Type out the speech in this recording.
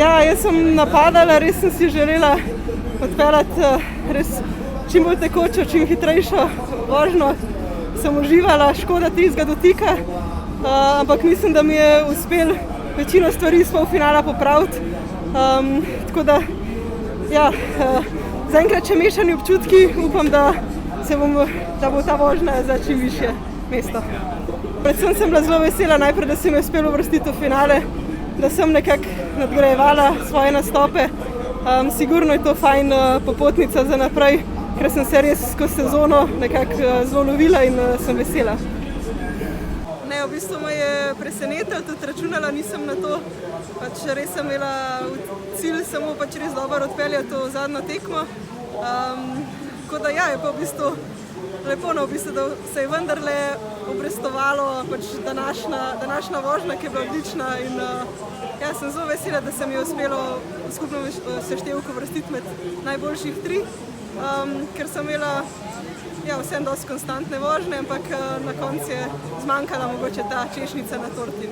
Ja, jaz sem napadala, res sem si želela odpeljati res čim bolj tekočo, čim hitrejšo vožnjo. Sem uživala, škoda tistega dotika, ampak mislim, da mi je uspelo večino stvari iz polfinala popraviti. Tako da, ja, zaenkrat še mešani občutki, upam, da bo ta vožnja za čim višje mesto. Predvsem sem bila zelo vesela najprej, da se mi je uspelo uvrstiti v finale, da sem nekako nadgrajevala svoje nastope. Sigurno je to fajn popotnica za naprej, ker sem se res skozi sezono nekako zelo lovila in sem vesela. Ne, v bistvu me je presenetilo, tudi računala nisem na to. Res sem imela cilj samo res dobro odpeljati to zadnjo tekmo. Tako da ja, je pa v bistvu lepo, da se je vendarle obrestovalo današnja vožnja, ki je bila odlična in ja, sem zelo vesela, da se mi je uspelo v skupnem seštevku uvrstiti med najboljših 3, ker sem imela vseeno dosti konstantne vožnje, ampak na koncu je zmanjkala mogoče ta češnjica na torti.